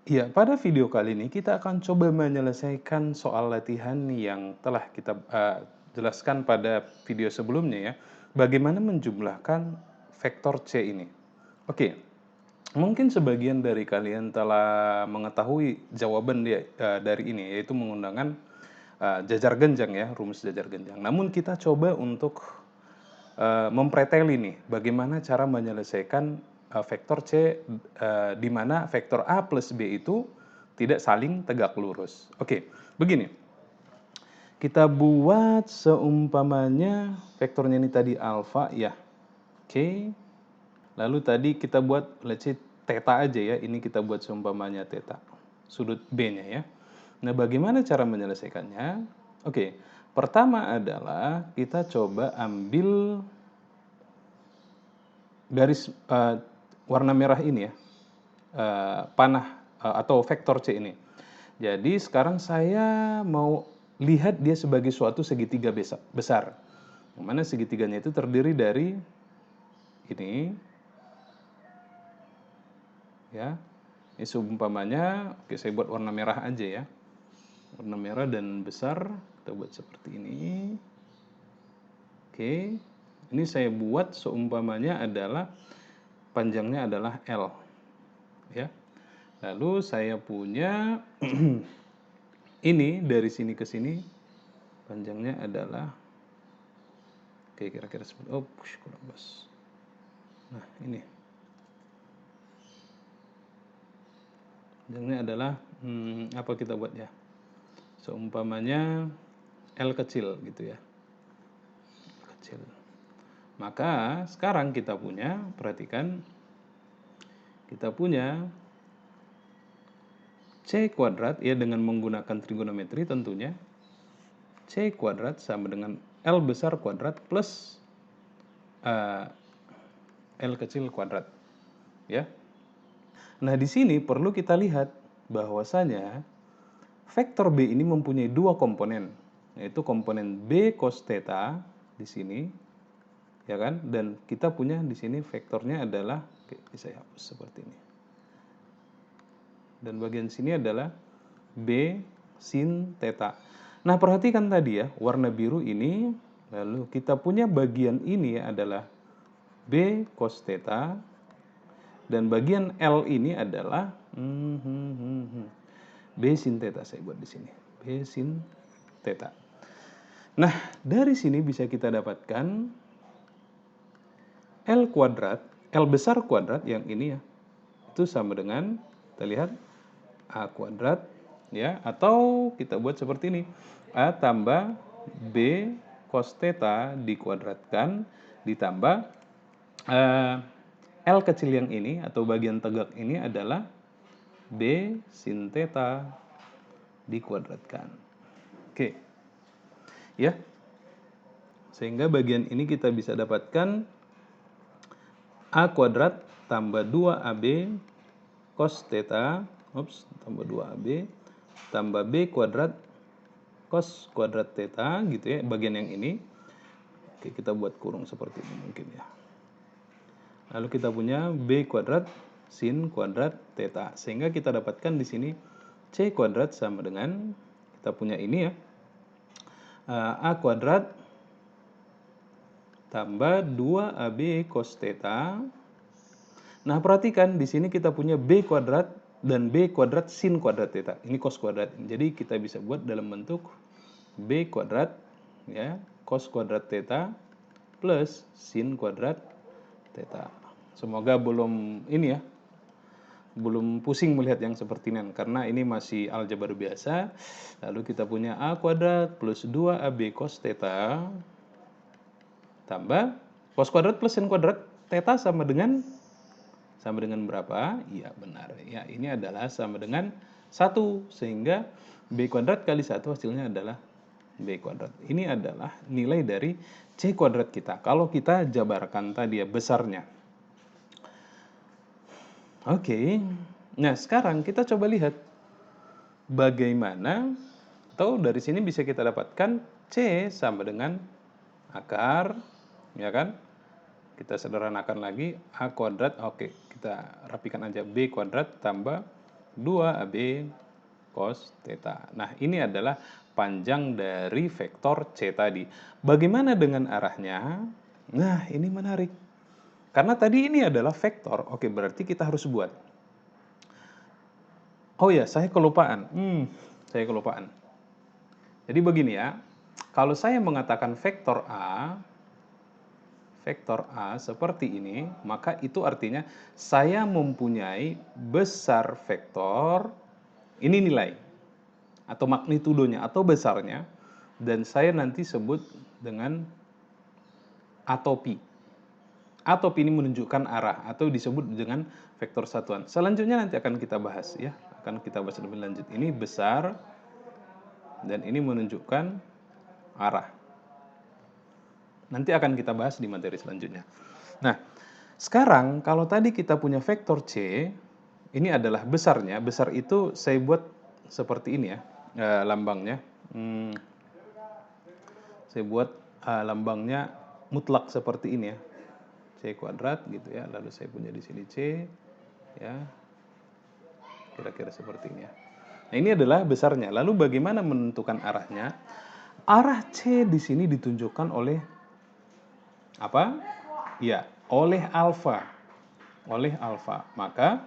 Iya, pada video kali ini kita akan coba menyelesaikan soal latihan yang telah kita jelaskan pada video sebelumnya ya. Bagaimana menjumlahkan vektor C ini. Oke, mungkin sebagian dari kalian telah mengetahui jawaban dari ini, yaitu menggunakan jajar genjang ya, rumus jajar genjang. Namun kita coba untuk mempreteli nih, bagaimana cara menyelesaikan vektor C di mana vektor A plus B itu tidak saling tegak lurus. Oke, begini. Kita buat seumpamanya vektornya ini tadi alfa ya. Oke. Lalu tadi kita buat let's say theta aja ya. Ini kita buat seumpamanya theta. Sudut B-nya ya. Nah, bagaimana cara menyelesaikannya? Oke. Pertama adalah kita coba ambil garis warna merah ini ya, panah atau vektor C ini. Jadi sekarang saya mau lihat dia sebagai suatu segitiga besar. Yang mana segitiganya itu terdiri dari ini, ya. Ini seumpamanya, oke saya buat warna merah aja ya. Warna merah dan besar, kita buat seperti ini. Oke, ini saya buat seumpamanya adalah panjangnya adalah L, ya. Lalu saya punya ini dari sini ke sini panjangnya adalah oke kira-kira seperti kurang pas. Nah, ini panjangnya adalah apa kita buat ya? Seumpamanya L kecil gitu ya. Kecil. Maka sekarang kita punya, perhatikan, kita punya C kuadrat ya dengan menggunakan trigonometri tentunya. C kuadrat sama dengan L besar kuadrat plus L kecil kuadrat. Ya. Nah, di sini perlu kita lihat bahwasanya vektor B ini mempunyai dua komponen, yaitu komponen B cos theta di sini, ya kan? Dan kita punya di sini vektornya adalah, oke, saya hapus seperti ini. Dan bagian sini adalah B sin theta. Nah, perhatikan tadi ya, warna biru ini, lalu kita punya bagian ini adalah B cos theta, dan bagian L ini adalah B sin theta, saya buat di sini. B sin theta. Nah, dari sini bisa kita dapatkan L kuadrat, L besar kuadrat yang ini ya, itu sama dengan, kita lihat, A kuadrat, ya, atau kita buat seperti ini, A tambah B cos theta dikuadratkan ditambah L kecil yang ini atau bagian tegak ini adalah B sin theta dikuadratkan. Oke. Ya. Sehingga bagian ini kita bisa dapatkan A kuadrat tambah 2AB cos theta, tambah 2AB tambah B kuadrat cos kuadrat theta gitu ya, bagian yang ini. Oke, kita buat kurung seperti ini mungkin ya. Lalu kita punya B kuadrat sin kuadrat theta. Sehingga kita dapatkan di sini C kuadrat sama dengan, kita punya ini ya, A kuadrat tambah 2AB cos theta. Nah, perhatikan di sini kita punya B kuadrat dan B kuadrat sin kuadrat theta. Ini cos kuadrat. Jadi kita bisa buat dalam bentuk B kuadrat ya, cos kuadrat theta plus sin kuadrat theta. Semoga belum ini ya, belum pusing melihat yang seperti ini karena ini masih aljabar biasa. Lalu kita punya A kuadrat plus 2AB cos theta tambah cos kuadrat plus sin kuadrat theta sama dengan berapa? Iya, benar. Ya, ini adalah sama dengan 1 sehingga B kuadrat kali 1 hasilnya adalah B kuadrat. Ini adalah nilai dari C kuadrat kita. Kalau kita jabarkan tadi ya besarnya. Oke. Nah, sekarang kita coba lihat bagaimana, atau dari sini bisa kita dapatkan C sama dengan akar, ya kan? Kita sederhanakan lagi, A kuadrat, oke, kita rapikan aja, B kuadrat tambah 2AB cos theta. Nah, ini adalah panjang dari vektor C tadi. Bagaimana dengan arahnya? Nah, ini menarik. Karena tadi ini adalah vektor. Oke, berarti kita harus buat. Oh ya, saya kelupaan. Saya kelupaan. Jadi begini ya. Kalau saya mengatakan vektor A seperti ini, maka itu artinya saya mempunyai besar vektor, ini nilai, atau magnitudonya, atau besarnya, dan saya nanti sebut dengan atopi. Atopi ini menunjukkan arah, atau disebut dengan vektor satuan. Selanjutnya nanti akan kita bahas ya, akan kita bahas lebih lanjut. Ini besar, dan ini menunjukkan arah. Nanti akan kita bahas di materi selanjutnya. Nah, sekarang kalau tadi kita punya vektor C, ini adalah besarnya. Besar itu saya buat seperti ini ya, lambangnya. Saya buat lambangnya mutlak seperti ini ya. C kuadrat gitu ya. Lalu saya punya di sini C ya. Kira-kira seperti ini ya. Nah, ini adalah besarnya. Lalu bagaimana menentukan arahnya? Arah C di sini ditunjukkan oleh apa? Ya, oleh alfa. Oleh alfa. Maka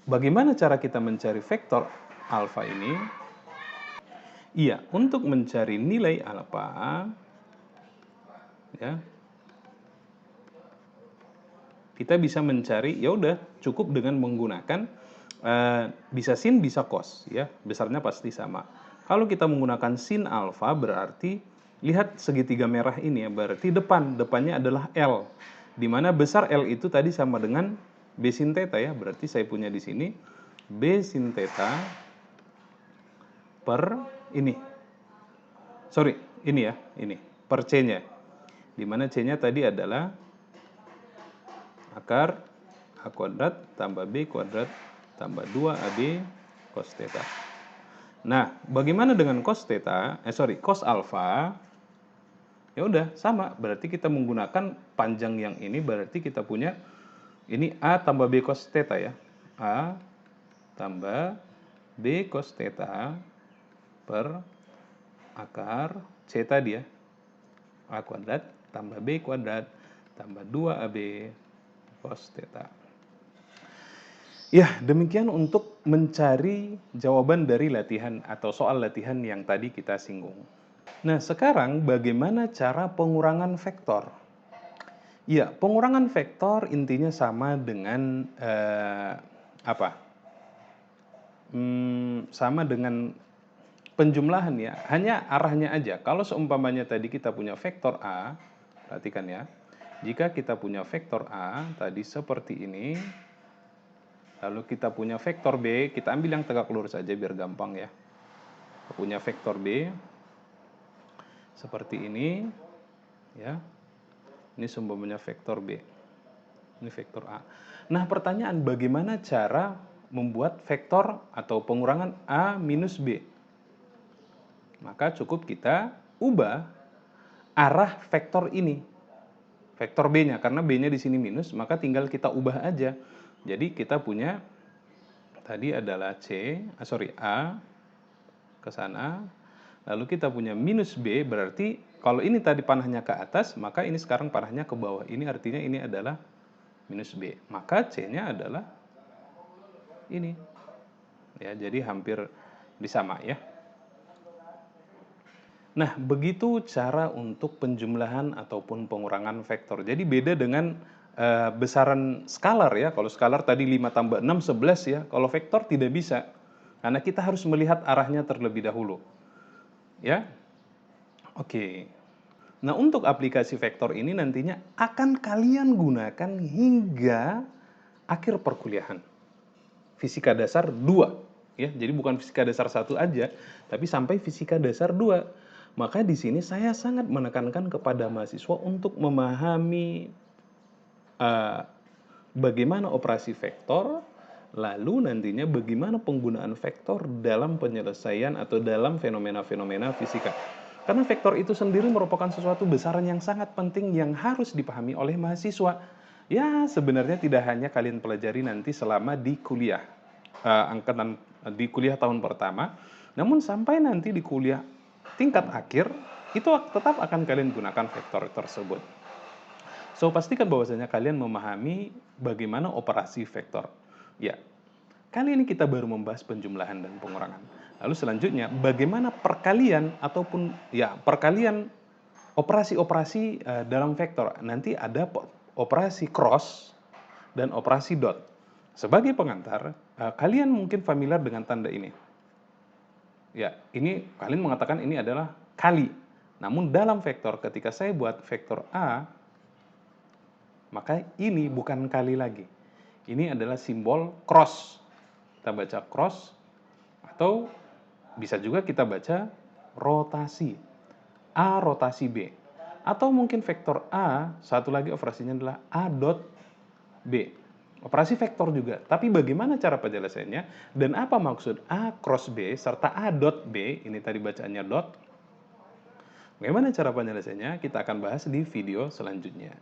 bagaimana cara kita mencari vektor alfa ini? Iya, untuk mencari nilai alfa ya. Kita bisa mencari, ya udah cukup dengan menggunakan bisa sin bisa cos ya. Besarnya pasti sama. Kalau kita menggunakan sin alfa berarti lihat segitiga merah ini ya, berarti depannya adalah L. Di mana besar L itu tadi sama dengan B sin theta ya. Berarti saya punya di sini B sin theta per ini. Sorry, ini ya, ini per C-nya. Di mana C-nya tadi adalah akar A kuadrat tambah B kuadrat tambah 2AB cos theta. Nah, bagaimana dengan cos theta? Cos alfa? Ya udah sama, berarti kita menggunakan panjang yang ini, berarti kita punya ini A tambah B cos theta ya. A tambah B cos theta per akar C tadi ya. A kuadrat tambah B kuadrat tambah 2AB cos theta. Ya, demikian untuk mencari jawaban dari latihan atau soal latihan yang tadi kita singgung. Nah, sekarang bagaimana cara pengurangan vektor? Ya, pengurangan vektor intinya sama dengan apa? Sama dengan penjumlahan ya, hanya arahnya aja. Kalau seumpamanya tadi kita punya vektor A, perhatikan ya. Jika kita punya vektor A tadi seperti ini, lalu kita punya vektor B, kita ambil yang tegak lurus saja biar gampang ya. Kita punya vektor B seperti ini ya. Ini seumpamanya vektor B. Ini vektor A. Nah, pertanyaan bagaimana cara membuat vektor atau pengurangan A minus B? Maka cukup kita ubah arah vektor ini. Vektor B-nya, karena B-nya di sini minus, maka tinggal kita ubah aja. Jadi kita punya tadi adalah A ke sana. Lalu kita punya minus B, berarti kalau ini tadi panahnya ke atas, maka ini sekarang panahnya ke bawah. Ini artinya ini adalah minus B. Maka C-nya adalah ini. Ya, jadi hampir disama ya. Nah, begitu cara untuk penjumlahan ataupun pengurangan vektor. Jadi beda dengan besaran skalar ya. Kalau skalar tadi 5 tambah 6, 11 ya. Kalau vektor tidak bisa. Karena kita harus melihat arahnya terlebih dahulu. Ya. Oke. Nah, untuk aplikasi vektor ini nantinya akan kalian gunakan hingga akhir perkuliahan. Fisika dasar 2. Ya, jadi bukan fisika dasar 1 aja, tapi sampai fisika dasar 2. Maka di sini saya sangat menekankan kepada mahasiswa untuk memahami bagaimana operasi vektor, lalu nantinya bagaimana penggunaan vektor dalam penyelesaian atau dalam fenomena-fenomena fisika. Karena vektor itu sendiri merupakan sesuatu besaran yang sangat penting yang harus dipahami oleh mahasiswa. Ya, sebenarnya tidak hanya kalian pelajari nanti selama di kuliah. angkatan di kuliah tahun pertama, namun sampai nanti di kuliah tingkat akhir, itu tetap akan kalian gunakan vektor tersebut. So, pastikan bahwasanya kalian memahami bagaimana operasi vektor. Ya, kali ini kita baru membahas penjumlahan dan pengurangan. Lalu selanjutnya, bagaimana perkalian ataupun ya perkalian operasi-operasi dalam vektor. Nanti ada operasi cross dan operasi dot. Sebagai pengantar, kalian mungkin familiar dengan tanda ini. Ya, ini kalian mengatakan ini adalah kali. Namun dalam vektor, ketika saya buat vektor A, maka ini bukan kali lagi. Ini adalah simbol cross. Kita baca cross, atau bisa juga kita baca rotasi. A rotasi B. Atau mungkin vektor A, satu lagi operasinya adalah A dot B. Operasi vektor juga. Tapi bagaimana cara penjelasannya? Dan apa maksud A cross B serta A dot B? Ini tadi bacaannya dot. Bagaimana cara penjelasannya? Kita akan bahas di video selanjutnya.